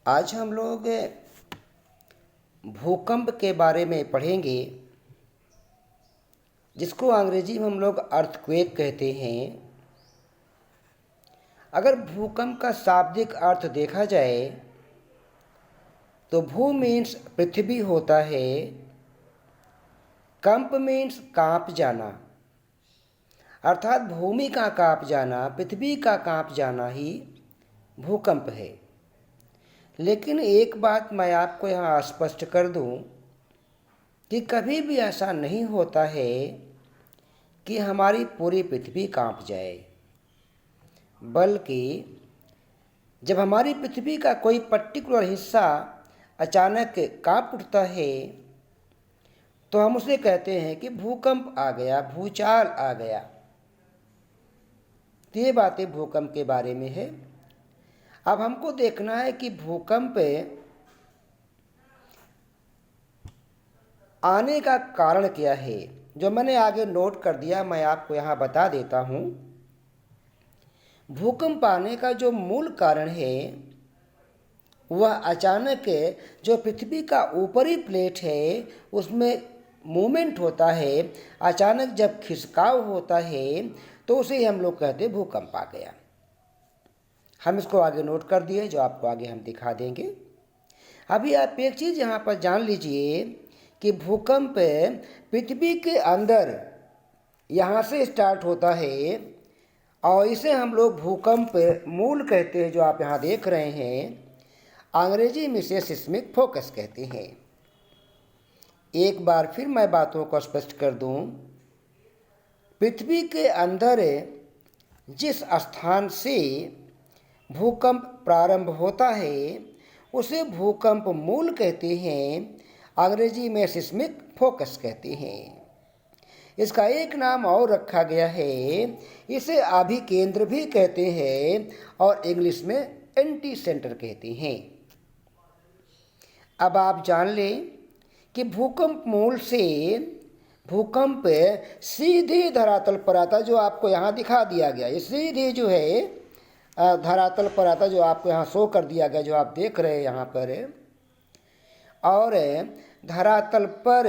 आज हम लोग भूकंप के बारे में पढ़ेंगे, जिसको अंग्रेजी में हम लोग अर्थक्वेक कहते हैं। अगर भूकंप का शाब्दिक अर्थ देखा जाए तो भू मीन्स पृथ्वी होता है, कंप मीन्स कांप जाना, अर्थात भूमि का कांप जाना, पृथ्वी का कांप जाना ही भूकंप है। लेकिन एक बात मैं आपको यहाँ स्पष्ट कर दूँ कि कभी भी ऐसा नहीं होता है कि हमारी पूरी पृथ्वी कांप जाए, बल्कि जब हमारी पृथ्वी का कोई पर्टिकुलर हिस्सा अचानक कांप उठता है तो हम उसे कहते हैं कि भूकंप आ गया, भूचाल आ गया। तो ये बातें भूकंप के बारे में है। अब हमको देखना है कि भूकंप आने का कारण क्या है। जो मैंने आगे नोट कर दिया मैं आपको यहाँ बता देता हूँ। भूकंप आने का जो मूल कारण है वह अचानक जो पृथ्वी का ऊपरी प्लेट है उसमें मूवमेंट होता है। अचानक जब खिसकाव होता है तो उसे हम लोग कहते हैं भूकंप आ गया। हम इसको आगे नोट कर दिए, जो आपको आगे हम दिखा देंगे। अभी आप एक चीज़ यहाँ पर जान लीजिए कि भूकंप पृथ्वी के अंदर यहाँ से स्टार्ट होता है और इसे हम लोग भूकंप मूल कहते हैं, जो आप यहाँ देख रहे हैं। अंग्रेजी में इसे सिस्मिक फोकस कहते हैं। एक बार फिर मैं बातों को स्पष्ट कर दूं, पृथ्वी के अंदर जिस स्थान से भूकंप प्रारंभ होता है उसे भूकंप मूल कहते हैं, अंग्रेजी में सिस्मिक फोकस कहते हैं। इसका एक नाम और रखा गया है, इसे अभिकेंद्र भी कहते हैं और इंग्लिश में एंटी सेंटर कहते हैं। अब आप जान लें कि भूकंप मूल से भूकंप सीधे धरातल पर आता, जो आपको यहाँ दिखा दिया गया। ये सीधे जो है धरातल पर आता, जो आपको यहाँ शो कर दिया गया, जो आप देख रहे हैं यहाँ पर। और धरातल पर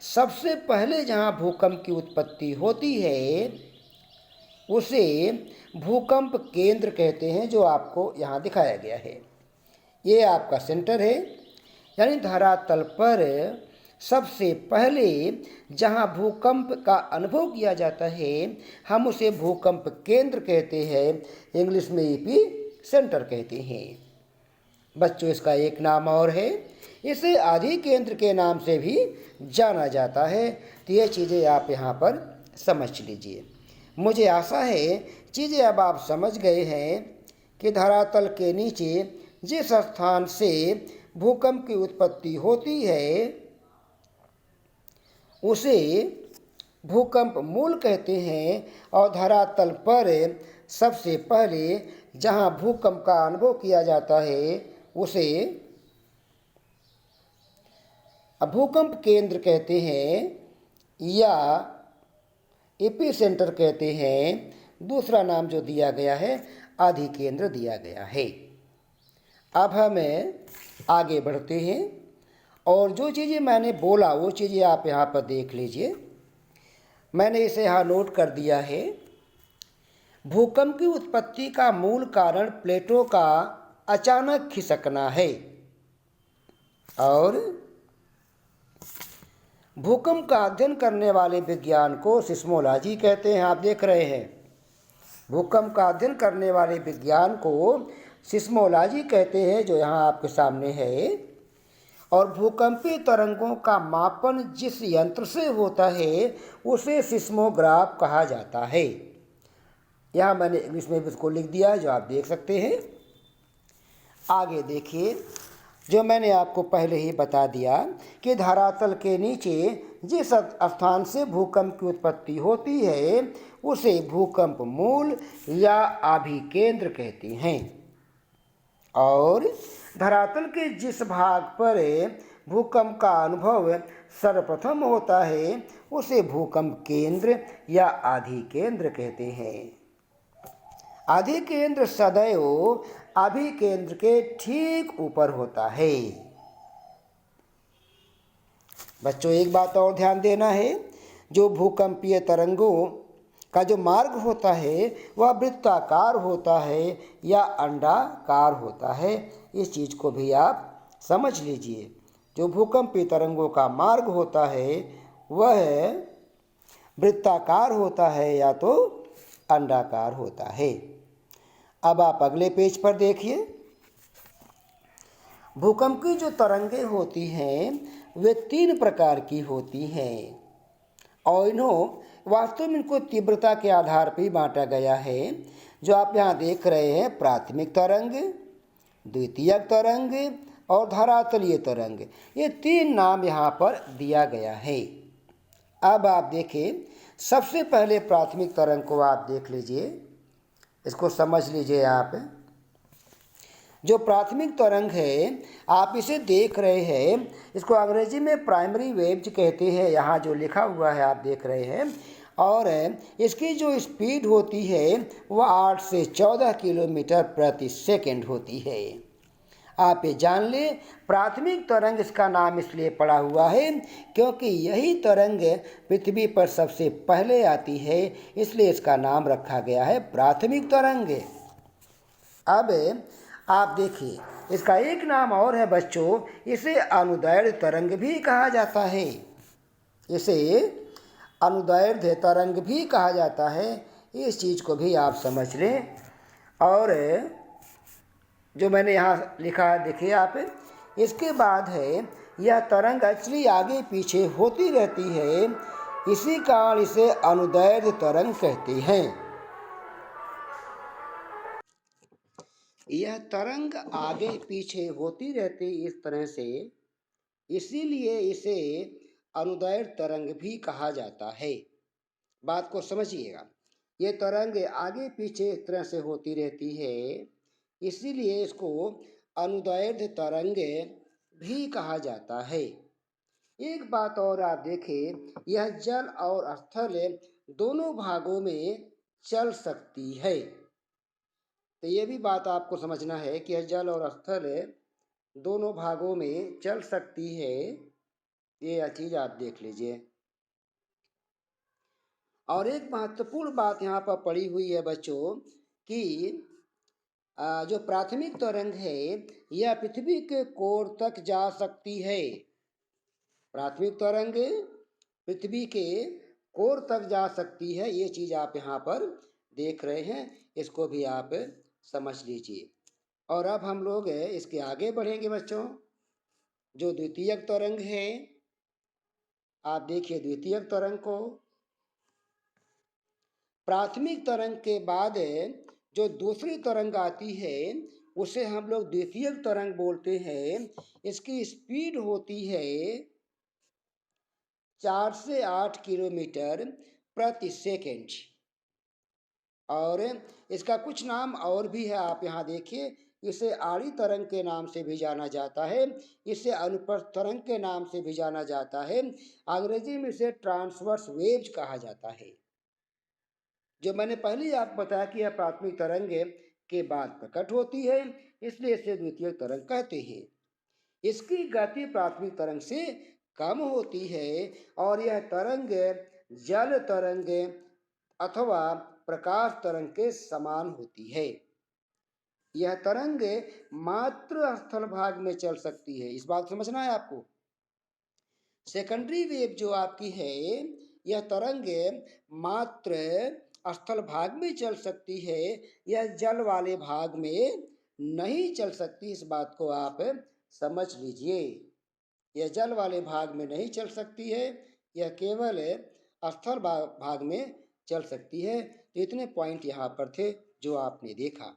सबसे पहले जहाँ भूकंप की उत्पत्ति होती है उसे भूकंप केंद्र कहते हैं, जो आपको यहाँ दिखाया गया है। ये आपका सेंटर है, यानी धरातल पर सबसे पहले जहाँ भूकंप का अनुभव किया जाता है हम उसे भूकंप केंद्र कहते हैं, इंग्लिश में ईपी सेंटर कहते हैं। बच्चों, इसका एक नाम और है, इसे आदि केंद्र के नाम से भी जाना जाता है। तो ये चीज़ें आप यहाँ पर समझ लीजिए। मुझे आशा है चीज़ें अब आप समझ गए हैं कि धरातल के नीचे जिस स्थान से भूकंप की उत्पत्ति होती है उसे भूकंप मूल कहते हैं, और धरातल पर सबसे पहले जहां भूकंप का अनुभव किया जाता है उसे भूकंप केंद्र कहते हैं या एपी सेंटर कहते हैं। दूसरा नाम जो दिया गया है आदि केंद्र दिया गया है। अब हमें आगे बढ़ते हैं और जो चीज़ें मैंने बोला वो चीज़ें आप यहाँ पर देख लीजिए। मैंने इसे यहाँ नोट कर दिया है। भूकंप की उत्पत्ति का मूल कारण प्लेटों का अचानक खिसकना है, और भूकंप का अध्ययन करने वाले विज्ञान को सिस्मोलॉजी कहते हैं। आप देख रहे हैं, भूकंप का अध्ययन करने वाले विज्ञान को सिस्मोलॉजी कहते हैं, जो यहाँ आपके सामने है। और भूकंपीय तरंगों का मापन जिस यंत्र से होता है उसे सिस्मोग्राफ कहा जाता है। यहाँ मैंने इंग्लिश में भी इसको लिख दिया है, जो आप देख सकते हैं। आगे देखिए, जो मैंने आपको पहले ही बता दिया कि धरातल के नीचे जिस स्थान से भूकंप की उत्पत्ति होती है उसे भूकंप मूल या अभिकेंद्र कहते हैं, और धरातल के जिस भाग पर भूकंप का अनुभव सर्वप्रथम होता है उसे भूकंप केंद्र या आधिकेंद्र कहते हैं। आधिकेंद्र सदैव अभिकेंद्र के ठीक ऊपर होता है। बच्चों एक बात और ध्यान देना है, जो भूकंपीय तरंगों का जो मार्ग होता है वह वृत्ताकार होता है या अंडाकार होता है। इस चीज़ को भी आप समझ लीजिए। जो भूकंपीय तरंगों का मार्ग होता है वह वृत्ताकार होता है या तो अंडाकार होता है। अब आप अगले पेज पर देखिए। भूकंप की जो तरंगें होती हैं वे 3 प्रकार की होती हैं और वास्तव में इनको तीव्रता के आधार पर ही बांटा गया है। जो आप यहाँ देख रहे हैं, प्राथमिक तरंग, द्वितीयक तरंग और धरातलीय तरंग, ये 3 नाम यहाँ पर दिया गया है। अब आप देखिए, सबसे पहले प्राथमिक तरंग को आप देख लीजिए, इसको समझ लीजिए आप। जो प्राथमिक तरंग है आप इसे देख रहे हैं, इसको अंग्रेजी में प्राइमरी वेव्स कहते हैं, यहाँ जो लिखा हुआ है आप देख रहे हैं। और इसकी जो स्पीड होती है वह 8 से 14 किलोमीटर प्रति सेकंड होती है। आप ये जान लें, प्राथमिक तरंग इसका नाम इसलिए पड़ा हुआ है क्योंकि यही तरंग पृथ्वी पर सबसे पहले आती है, इसलिए इसका नाम रखा गया है प्राथमिक तरंग। अब आप देखिए, इसका एक नाम और है बच्चों, इसे अनुदैर्ध्य तरंग भी कहा जाता है। इसे अनुदैर्ध्य तरंग भी कहा जाता है। इस चीज़ को भी आप समझ लें। और जो मैंने यहाँ लिखा देखिए आप, इसके बाद है यह तरंग एक्चुअली आगे पीछे होती रहती है, इसी कारण इसे अनुदैर्ध्य तरंग कहते हैं। यह तरंग आगे पीछे होती रहती इस तरह से, इसीलिए इसे अनुदैर्ध्य तरंग भी कहा जाता है। बात को समझिएगा, ये तरंग आगे पीछे इस तरह से होती रहती है, इसीलिए इसको अनुदैर्ध्य तरंग भी कहा जाता है। एक बात और आप देखें, यह जल और स्थल दोनों भागों में चल सकती है। तो ये भी बात आपको समझना है कि यह जल और स्थल दोनों भागों में चल सकती है। ये चीज़ आप देख लीजिए। और एक महत्वपूर्ण बात यहाँ पर पड़ी हुई है बच्चों कि जो प्राथमिक तरंग है यह पृथ्वी के कोर तक जा सकती है। प्राथमिक तरंग पृथ्वी के कोर तक जा सकती है, ये चीज़ आप यहाँ पर देख रहे हैं, इसको भी आप समझ लीजिए। और अब हम लोग इसके आगे बढ़ेंगे बच्चों। जो द्वितीयक तरंग है, आप देखिए द्वितीयक तरंग को। प्राथमिक तरंग के बाद जो दूसरी तरंग आती है उसे हम लोग द्वितीयक तरंग बोलते हैं। इसकी स्पीड होती है 4 से 8 किलोमीटर प्रति सेकंड। और इसका कुछ नाम और भी है, आप यहाँ देखिए। इसे आड़ी तरंग के नाम से भी जाना जाता है, इसे अनुप्रस्थ तरंग के नाम से भी जाना जाता है, अंग्रेजी में इसे ट्रांसवर्स वेव्स कहा जाता है। जो मैंने पहले ही आपको बताया कि यह प्राथमिक तरंग के बाद प्रकट होती है, इसलिए इसे द्वितीय तरंग कहते हैं। इसकी गति प्राथमिक तरंग से कम होती है और यह तरंग जल तरंग अथवा प्रकाश तरंग के समान होती है। यह तरंग मात्र स्थल भाग में चल सकती है, इस बात समझना है आपको। सेकेंडरी वेव जो आपकी है, यह तरंग मात्र स्थल भाग में चल सकती है, यह जल वाले भाग में नहीं चल सकती, इस बात को आप समझ लीजिए। यह जल वाले भाग में नहीं चल सकती है, यह केवल स्थल भाग में चल सकती है। तो इतने पॉइंट यहाँ पर थे जो आपने देखा।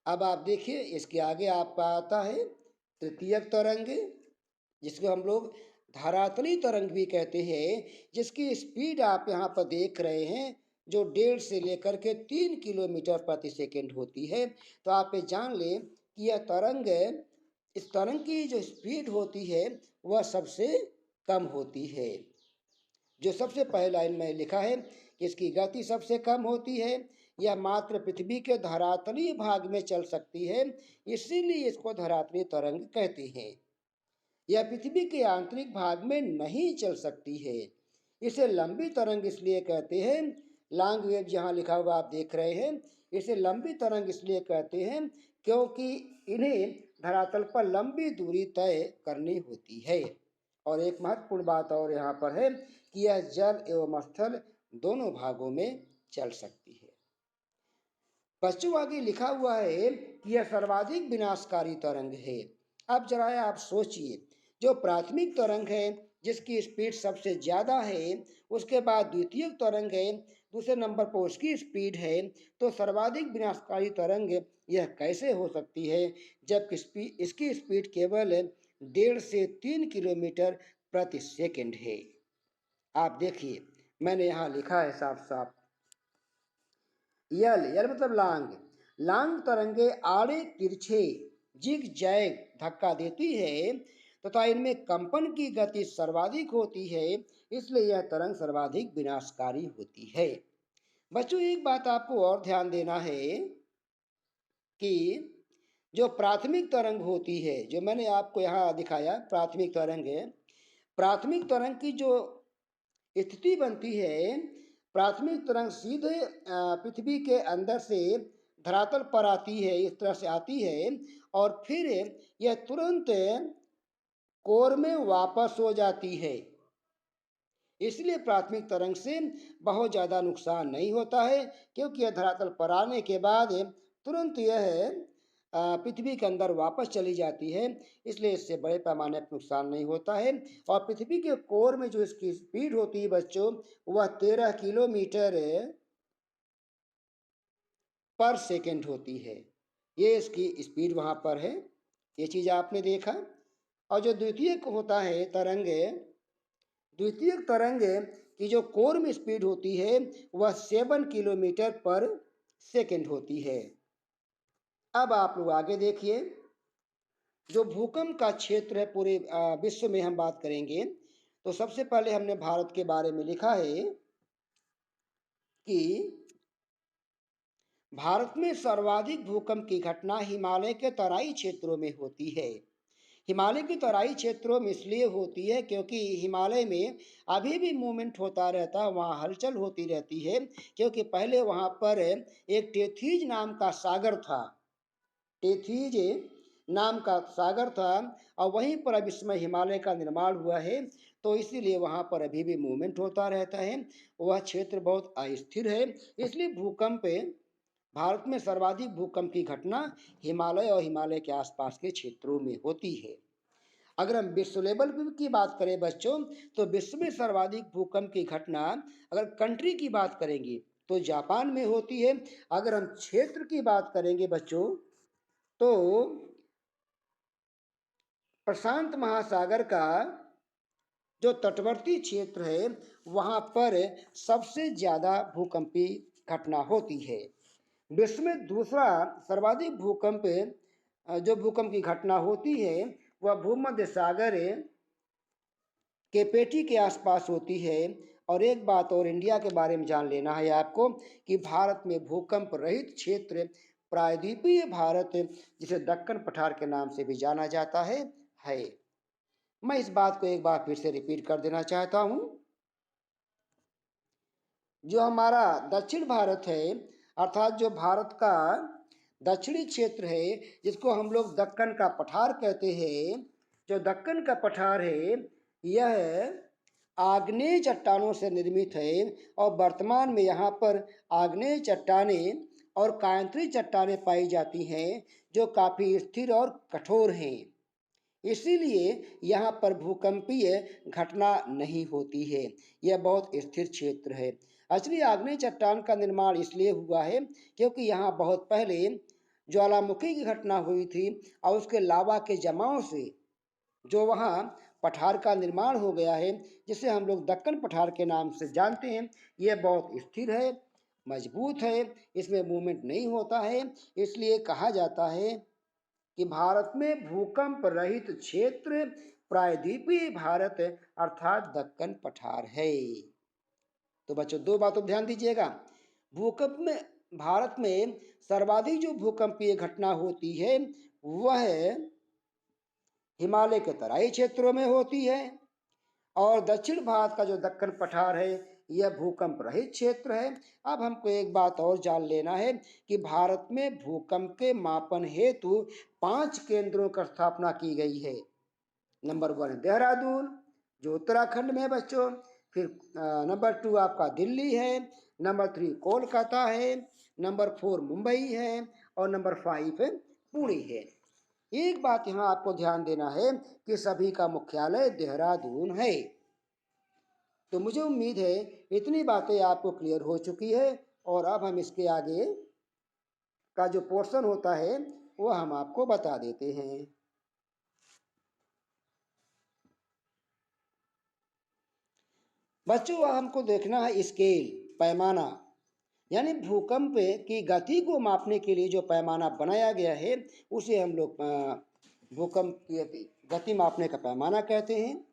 अब आप देखिए, इसके आगे आपका आता है तृतीयक तरंग, जिसको हम लोग धरातली तरंग भी कहते हैं, जिसकी स्पीड आप यहाँ पर देख रहे हैं, जो 1.5 से लेकर के 3 किलोमीटर प्रति सेकंड होती है। तो आप ये जान लें कि यह तरंग, इस तरंग की जो स्पीड होती है वह सबसे कम होती है। जो सबसे पहले लाइन में लिखा है कि इसकी गति सबसे कम होती है, यह मात्र पृथ्वी के धरातलीय भाग में चल सकती है, इसीलिए इसको धरातलीय तरंग कहते हैं। यह पृथ्वी के आंतरिक भाग में नहीं चल सकती है। इसे लंबी तरंग इसलिए कहते हैं, लॉन्ग वेव जहाँ लिखा हुआ आप देख रहे हैं, इसे लंबी तरंग इसलिए कहते हैं क्योंकि इन्हें धरातल पर लंबी दूरी तय करनी होती है। और एक महत्वपूर्ण बात और यहाँ पर है कि यह जल एवं स्थल दोनों भागों में चल सकती है। बच्चों आगे लिखा हुआ है कि यह सर्वाधिक विनाशकारी तरंग है। अब जरा आप सोचिए, जो प्राथमिक तरंग है जिसकी स्पीड सबसे ज़्यादा है, उसके बाद द्वितीय तरंग है, दूसरे नंबर पर उसकी स्पीड है, तो सर्वाधिक विनाशकारी तरंग यह कैसे हो सकती है जबकि इसकी स्पीड केवल 1.5 से 3 किलोमीटर प्रति सेकंड है। आप देखिए, मैंने यहाँ लिखा है साफ साफ, यल मतलब लांग। लांग तरंगे आड़े तिरछे जिग जैग धक्का देती है तथा इनमें कंपन की गति सर्वाधिक होती है, इसलिए यह तरंग सर्वाधिक विनाशकारी होती है। बच्चों एक बात आपको और ध्यान देना है कि जो प्राथमिक तरंग होती है, जो मैंने आपको यहाँ दिखाया प्राथमिक तरंग है, प्राथमिक तरंग की जो स्थिति बनती है, प्राथमिक तरंग सीधे पृथ्वी के अंदर से धरातल पर आती है, इस तरह से आती है और फिर यह तुरंत कोर में वापस हो जाती है। इसलिए प्राथमिक तरंग से बहुत ज़्यादा नुकसान नहीं होता है, क्योंकि यह धरातल पर आने के बाद तुरंत यह पृथ्वी के अंदर वापस चली जाती है, इसलिए इससे बड़े पैमाने पर नुकसान नहीं होता है। और पृथ्वी के कोर में जो इसकी स्पीड होती है बच्चों, वह 13 किलोमीटर पर सेकंड होती है। ये इसकी स्पीड वहाँ पर है, ये चीज़ आपने देखा। और जो द्वितीयक होता है तरंग, द्वितीयक तरंग की जो कोर में स्पीड होती है वह 7 किलोमीटर पर सेकंड होती है। अब आप लोग आगे देखिए, जो भूकंप का क्षेत्र है पूरे विश्व में हम बात करेंगे, तो सबसे पहले हमने भारत के बारे में लिखा है कि भारत में सर्वाधिक भूकंप की घटना हिमालय के तराई क्षेत्रों में होती है। हिमालय की तराई क्षेत्रों में इसलिए होती है क्योंकि हिमालय में अभी भी मूवमेंट होता रहता है, वहाँ हलचल होती रहती है, क्योंकि पहले वहाँ पर एक टेथीज नाम का सागर था, टेथीज नाम का सागर था, और वहीं पर अब इसमें हिमालय का निर्माण हुआ है, तो इसीलिए वहाँ पर अभी भी मूवमेंट होता रहता है। वह क्षेत्र बहुत अस्थिर है, इसलिए भूकंप भारत में सर्वाधिक भूकंप की घटना हिमालय और हिमालय के आसपास के क्षेत्रों में होती है। अगर हम विश्व लेवल की बात करें बच्चों, तो विश्व में सर्वाधिक भूकंप की घटना अगर कंट्री की बात करेंगे तो जापान में होती है। अगर हम क्षेत्र की बात करेंगे बच्चों, तो प्रशांत महासागर का जो तटवर्ती क्षेत्र है वहाँ पर सबसे ज़्यादा भूकंपी घटना होती है। विश्व में दूसरा सर्वाधिक भूकंप जो भूकंप की घटना होती है वह भूमध्य सागर के पेटी के आसपास होती है। और एक बात और इंडिया के बारे में जान लेना है आपको कि भारत में भूकंप रहित क्षेत्र प्रायद्वीपीय भारत, जिसे दक्कन पठार के नाम से भी जाना जाता है। मैं इस बात को एक बार फिर से रिपीट कर देना चाहता हूँ, जो हमारा दक्षिण भारत है, अर्थात जो भारत का दक्षिणी क्षेत्र है, जिसको हम लोग दक्कन का पठार कहते हैं, जो दक्कन का पठार है यह आग्नेय चट्टानों से निर्मित है और वर्तमान में यहाँ पर आग्नेय चट्टानें और कायांतरी चट्टानें पाई जाती हैं जो काफ़ी स्थिर और कठोर हैं। इसीलिए यहाँ पर भूकंपीय घटना नहीं होती है, यह बहुत स्थिर क्षेत्र है। असली आग्नेय चट्टान का निर्माण इसलिए हुआ है क्योंकि यहाँ बहुत पहले ज्वालामुखी की घटना हुई थी और उसके लावा के जमाव से जो वहाँ पठार का निर्माण हो गया है, जिसे हम लोग दक्कन पठार के नाम से जानते हैं। यह बहुत स्थिर है, मजबूत है, इसमें मूवमेंट नहीं होता है, इसलिए कहा जाता है कि भारत में भूकंप रहित क्षेत्र प्रायद्वीपीय भारत अर्थात दक्कन पठार है। तो बच्चों दो बातों ध्यान दीजिएगा, भूकंप में भारत में सर्वाधिक जो भूकंपीय घटना होती है वह हिमालय के तराई क्षेत्रों में होती है, और दक्षिण भारत का जो दक्कन पठार है यह भूकंप रहित क्षेत्र है। अब हमको एक बात और जान लेना है कि भारत में भूकंप के मापन हेतु 5 केंद्रों की स्थापना की गई है। नंबर 1 देहरादून जो उत्तराखंड में है बच्चों, फिर नंबर 2 आपका दिल्ली है, नंबर 3 कोलकाता है, नंबर 4 मुंबई है, और नंबर 5 पुणे है। एक बात यहाँ आपको ध्यान देना है कि सभी का मुख्यालय देहरादून है। तो मुझे उम्मीद है इतनी बातें आपको क्लियर हो चुकी है, और अब हम इसके आगे का जो पोर्शन होता है वो हम आपको बता देते हैं। बच्चों हमको देखना है स्केल, पैमाना, यानी भूकंप की गति को मापने के लिए जो पैमाना बनाया गया है उसे हम लोग भूकंप की गति मापने का पैमाना कहते हैं।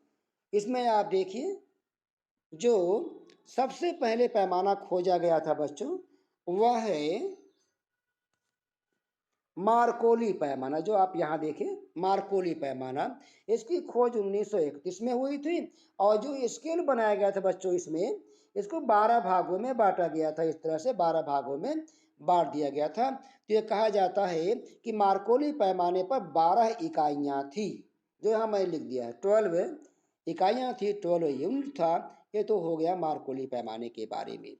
इसमें आप देखिए जो सबसे पहले पैमाना खोजा गया था बच्चों वह है मार्कोली पैमाना, जो आप यहाँ देखें मार्कोली पैमाना। इसकी खोज 1931 में हुई थी, और जो स्केल बनाया गया था बच्चों इसमें इसको 12 भागों में बांटा गया था। इस तरह से 12 भागों में बांट दिया गया था। तो ये कहा जाता है कि मार्कोली पैमाने पर 12 इकाइयाँ थी, जो यहाँ मैं लिख दिया है 12 इकाइयाँ थी, 12 यूनिट था। ये तो हो गया मार्कोली पैमाने के बारे में।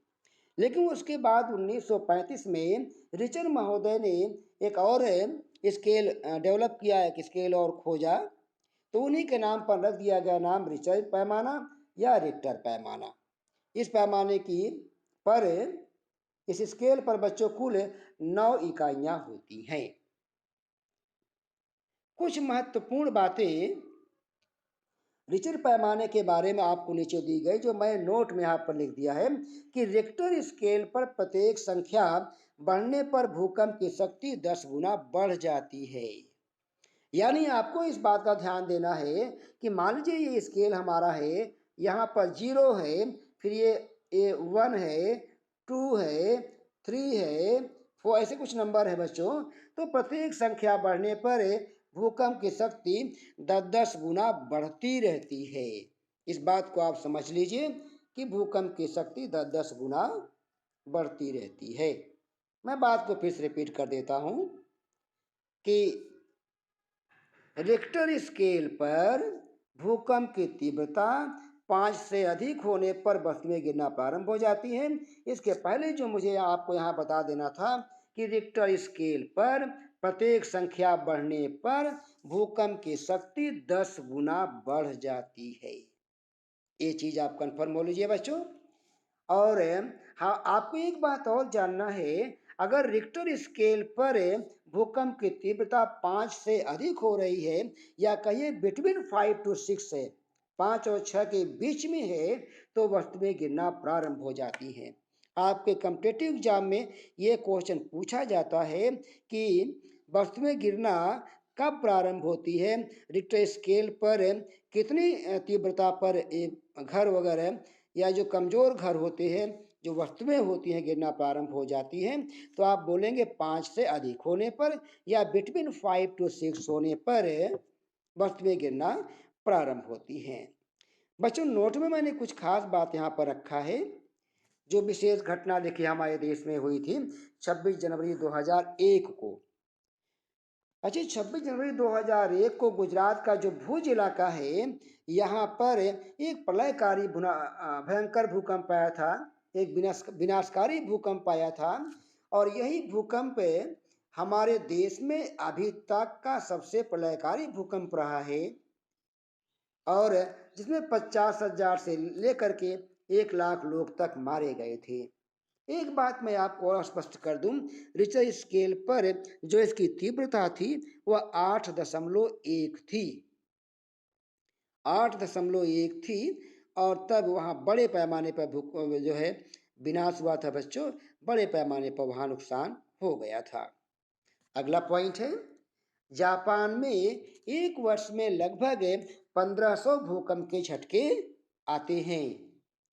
लेकिन उसके बाद 1935 में रिचर महोदय ने एक और स्केल डेवलप किया, एक स्केल और खोजा, तो उन्हीं के नाम पर रख दिया गया नाम रिचर पैमाना या रिक्टर पैमाना। इस पैमाने की पर इस स्केल पर बच्चों कुल 9 इकाइयां होती हैं। कुछ महत्वपूर्ण बातें रिचर पैमाने के बारे में आपको नीचे दी गई, जो मैं नोट में यहाँ पर लिख दिया है कि रिक्टर स्केल पर प्रत्येक संख्या बढ़ने पर भूकंप की शक्ति 10 गुना बढ़ जाती है। यानी आपको इस बात का ध्यान देना है कि मान लीजिए ये स्केल हमारा है, यहाँ पर 0 है, फिर ये 1 है, 2 है, 3 है, 4, ऐसे कुछ नंबर है बच्चों। तो प्रत्येक संख्या बढ़ने पर भूकंप की शक्ति 10-10 गुना बढ़ती रहती है। इस बात को आप समझ लीजिए कि भूकंप की शक्ति 10-10 गुना बढ़ती रहती है। मैं बात को फिर से रिपीट कर देता हूँ कि रिक्टर स्केल पर भूकंप की तीव्रता 5 से अधिक होने पर वस्तुएं गिरना प्रारंभ हो जाती हैं। इसके पहले जो मुझे आपको यहाँ बता देना था कि रिक्टर स्केल पर प्रत्येक संख्या बढ़ने पर भूकंप की शक्ति 10 गुना बढ़ जाती है। ये चीज आप कंफर्म हो लीजिए बच्चों। और हाँ, आपको एक बात और जानना है, अगर रिक्टर स्केल पर भूकंप की तीव्रता 5 से अधिक हो रही है, या कहिए बिटवीन 5 to 6 है, 5 और 6 के बीच में है, तो वस्तुएं गिरना प्रारंभ हो जाती हैं। आपके कॉम्पिटिटिव एग्जाम में ये क्वेश्चन पूछा जाता है कि वस्तुएं गिरना कब प्रारंभ होती है, रिक्टर स्केल पर कितनी तीव्रता पर घर वगैरह या जो कमजोर घर होते हैं, जो वस्तुएं होती हैं गिरना प्रारंभ हो जाती हैं। तो आप बोलेंगे 5 से अधिक होने पर या बिटवीन 5 to 6 होने पर वस्तुएं गिरना प्रारंभ होती हैं। बच्चों नोट में मैंने कुछ खास बात यहाँ पर रखा है। जो विशेष घटना देखिए हमारे देश में हुई थी 26 जनवरी 2001 को। अच्छा, 26 जनवरी 2001 को गुजरात का जो भुज इलाका है यहाँ पर एक प्रलयकारी भयंकर भूकंप आया था, एक विनाशकारी भूकंप आया था। और यही भूकंप हमारे देश में अभी तक का सबसे प्रलयकारी भूकंप रहा है, और जिसमें 50,000 से लेकर के 1 लाख लोग तक मारे गए थे। एक बात मैं आपको और स्पष्ट कर दूं, रिक्टर स्केल पर जो इसकी तीव्रता थी वह 8.1 थी, 8.1 थी। और तब वहाँ बड़े पैमाने पर जो है विनाश हुआ था बच्चों, बड़े पैमाने पर वहाँ नुकसान हो गया था। अगला पॉइंट है, जापान में एक वर्ष में लगभग 1500 भूकंप के झटके आते हैं।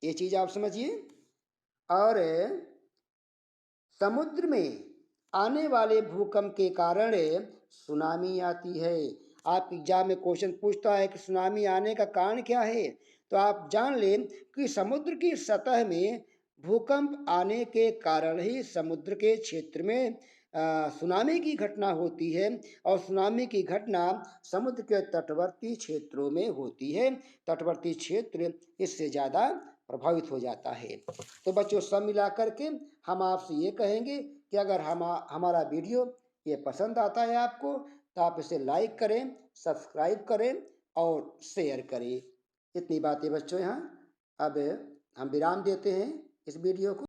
ये चीज आप समझिए। और समुद्र में आने वाले भूकंप के कारण सुनामी आती है। आप एग्जाम में क्वेश्चन पूछता है कि सुनामी आने का कारण क्या है, तो आप जान लें कि समुद्र की सतह में भूकंप आने के कारण ही समुद्र के क्षेत्र में सुनामी की घटना होती है। और सुनामी की घटना समुद्र के तटवर्ती क्षेत्रों में होती है। तटवर्ती क्षेत्र इससे ज़्यादा प्रभावित हो जाता है। तो बच्चों, सब मिला करके हम आपसे ये कहेंगे कि अगर हमारा वीडियो ये पसंद आता है आपको, तो आप इसे लाइक करें, सब्सक्राइब करें और शेयर करें। इतनी बातें बच्चों यहाँ। अब हम विराम देते हैं इस वीडियो को।